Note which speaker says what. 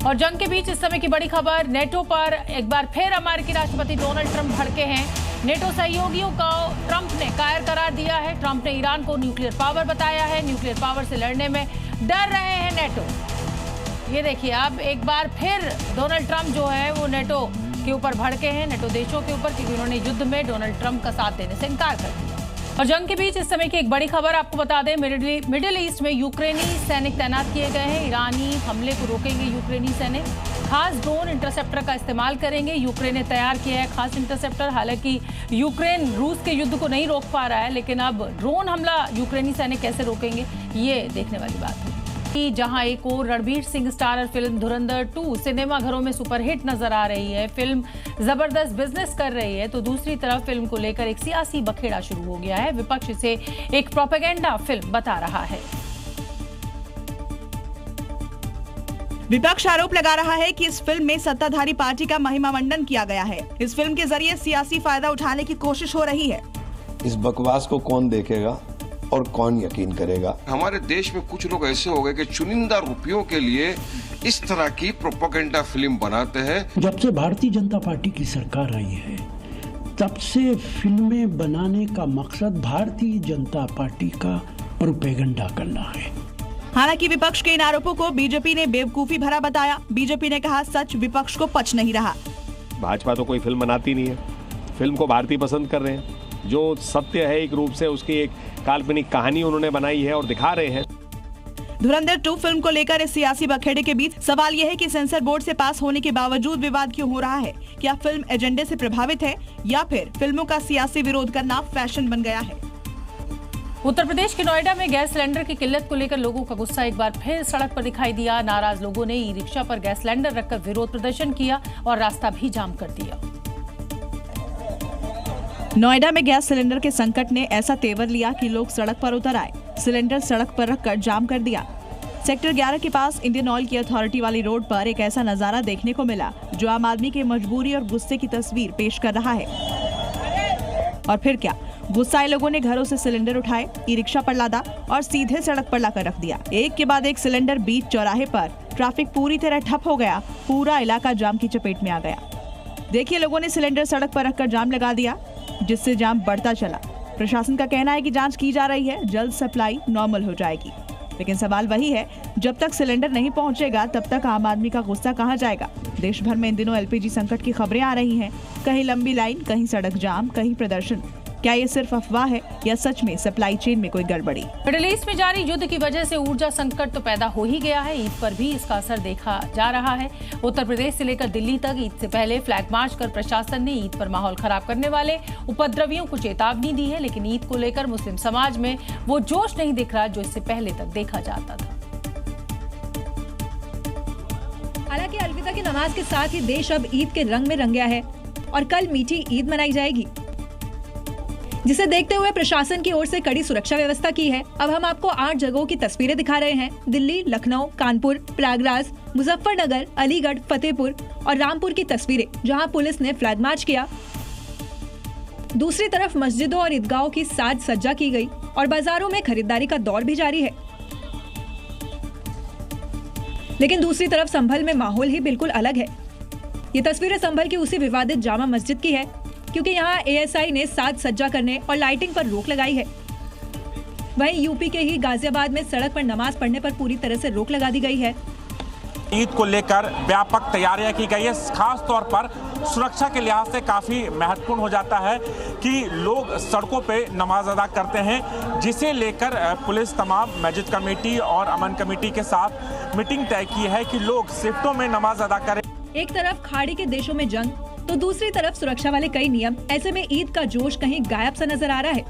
Speaker 1: और जंग के बीच इस समय की बड़ी खबर, नेटो पर एक बार फिर अमेरिकी राष्ट्रपति डोनाल्ड ट्रंप भड़के हैं। नेटो सहयोगियों को ट्रंप ने कायर करार दिया है। ट्रंप ने ईरान को न्यूक्लियर पावर बताया है। न्यूक्लियर पावर से लड़ने में डर रहे हैं नेटो। ये देखिए, अब एक बार फिर डोनाल्ड ट्रंप जो है वो नेटो के ऊपर भड़के हैं, नेटो देशों के ऊपर, क्योंकि उन्होंने युद्ध में डोनाल्ड ट्रंप का साथ देने से इनकार कर दिया। और जंग के बीच इस समय की एक बड़ी खबर आपको बता दें, मिडिल ईस्ट में यूक्रेनी सैनिक तैनात किए गए हैं। ईरानी हमले को रोकेंगे यूक्रेनी सैनिक, खास ड्रोन इंटरसेप्टर का इस्तेमाल करेंगे। यूक्रेन ने तैयार किया है खास इंटरसेप्टर। हालांकि यूक्रेन रूस के युद्ध को नहीं रोक पा रहा है, लेकिन अब ड्रोन हमला यूक्रेनी सैनिक कैसे रोकेंगे, ये देखने वाली बात है। जहां एक और रणवीर सिंह स्टारर फिल्म धुरंधर 2 सिनेमाघरों में सुपरहिट नजर आ रही है, फिल्म जबरदस्त बिजनेस कर रही है, तो दूसरी तरफ फिल्म को लेकर एक सियासी बखेड़ा शुरू हो गया है। विपक्ष इसे एक प्रोपेगेंडा फिल्म बता रहा है।
Speaker 2: विपक्ष आरोप लगा रहा है कि इस फिल्म में सत्ताधारी पार्टी का महिमामंडन किया गया है। इस फिल्म के जरिए सियासी फायदा उठाने की कोशिश हो रही है।
Speaker 3: इस बकवास को कौन देखेगा और कौन यकीन करेगा?
Speaker 4: हमारे देश में कुछ लोग ऐसे हो गए कि चुनिंदा रुपयों के लिए इस तरह की प्रोपेगेंडा फिल्म बनाते हैं।
Speaker 5: जब से भारतीय जनता पार्टी की सरकार आई है, तब से फिल्में बनाने का मकसद भारतीय जनता पार्टी का प्रोपेगेंडा करना है।
Speaker 2: हालांकि विपक्ष के इन आरोपों को बीजेपी ने बेवकूफी भरा बताया। बीजेपी ने कहा सच विपक्ष को पच नहीं रहा।
Speaker 6: भाजपा तो कोई फिल्म बनाती नहीं है, फिल्म को भारतीय पसंद कर रहे हैं। जो सत्य है एक रूप से उसकी एक काल्पनिक कहानी उन्होंने बनाई है और दिखा रहे हैं।
Speaker 2: धुरंधर 2 फिल्म को लेकर इस सियासी बखेड़े के बीच सवाल यह है कि सेंसर बोर्ड से पास होने के बावजूद विवाद क्यों हो रहा है। क्या फिल्म एजेंडे से प्रभावित है या फिर फिल्मों का सियासी विरोध करना फैशन बन गया है?
Speaker 1: उत्तर प्रदेश के नोएडा में गैस सिलेंडर की किल्लत को लेकर लोगों का गुस्सा एक बार फिर सड़क पर दिखाई दिया। नाराज लोगों ने ई रिक्शा पर गैस सिलेंडर रखकर विरोध प्रदर्शन किया और रास्ता भी जाम कर दिया।
Speaker 2: नोएडा में गैस सिलेंडर के संकट ने ऐसा तेवर लिया कि लोग सड़क पर उतर आए। सिलेंडर सड़क पर रखकर जाम कर दिया। सेक्टर 11 के पास इंडियन ऑयल की अथॉरिटी वाली रोड पर एक ऐसा नजारा देखने को मिला जो आम आदमी की मजबूरी और गुस्से की तस्वीर पेश कर रहा है। और फिर क्या, गुस्साए लोगों ने घरों से सिलेंडर उठाए, ई रिक्शा पर लादा और सीधे सड़क पर लाकर रख दिया। एक के बाद एक सिलेंडर बीच चौराहे पर। ट्रैफिक पूरी तरह ठप हो गया। पूरा इलाका जाम की चपेट में आ गया। देखिए, लोगों ने सिलेंडर सड़क पर रखकर जाम लगा दिया, जिससे जाम बढ़ता चला। प्रशासन का कहना है कि जांच की जा रही है, जल्द सप्लाई नॉर्मल हो जाएगी। लेकिन सवाल वही है, जब तक सिलेंडर नहीं पहुंचेगा तब तक आम आदमी का गुस्सा कहां जाएगा? देश भर में इन दिनों एलपीजी संकट की खबरें आ रही हैं। कहीं लंबी लाइन, कहीं सड़क जाम, कहीं प्रदर्शन। क्या ये सिर्फ अफवाह है या सच में सप्लाई चेन में कोई गड़बड़ी?
Speaker 1: मिडिल ईस्ट में जारी युद्ध की वजह से ऊर्जा संकट तो पैदा हो ही गया है। ईद पर भी इसका असर देखा जा रहा है। उत्तर प्रदेश से लेकर दिल्ली तक ईद से पहले फ्लैग मार्च कर प्रशासन ने ईद पर माहौल खराब करने वाले उपद्रवियों को चेतावनी दी है। लेकिन ईद को लेकर मुस्लिम समाज में वो जोश नहीं दिख रहा जो इससे पहले तक देखा जाता था।
Speaker 7: हालांकि अलविदा की नमाज के साथ ही देश अब ईद के रंग में रंग गया है और कल मीठी ईद मनाई जाएगी, जिसे देखते हुए प्रशासन की ओर से कड़ी सुरक्षा व्यवस्था की है। अब हम आपको 8 जगहों की तस्वीरें दिखा रहे हैं। दिल्ली, लखनऊ, कानपुर, प्रयागराज, मुजफ्फरनगर, अलीगढ़, फतेहपुर और रामपुर की तस्वीरें, जहां पुलिस ने फ्लैग मार्च किया। दूसरी तरफ मस्जिदों और ईदगाहों की साज सज्जा की गई और बाजारों में खरीदारी का दौर भी जारी है। लेकिन दूसरी तरफ संभल में माहौल ही बिल्कुल अलग है। ये तस्वीरें संभल की उसी विवादित जामा मस्जिद की है, क्योंकि यहाँ एएसआई ने साज सज्जा करने और लाइटिंग पर रोक लगाई है। वहीं यूपी के ही गाजियाबाद में सड़क पर नमाज पढ़ने पर पूरी तरह से रोक लगा दी गई है।
Speaker 8: ईद को लेकर व्यापक तैयारियां की गई है। खास तौर पर सुरक्षा के लिहाज से काफी महत्वपूर्ण हो जाता है कि लोग सड़कों पे नमाज अदा करते हैं, जिसे लेकर पुलिस तमाम मस्जिद कमेटी और अमन कमेटी के साथ मीटिंग तय की है कि लोग शिफ्टों में नमाज अदा करें।
Speaker 7: एक तरफ खाड़ी के देशों में जंग, तो दूसरी तरफ सुरक्षा वाले कई नियम। ऐसे में ईद का जोश कहीं गायब सा नजर आ रहा है।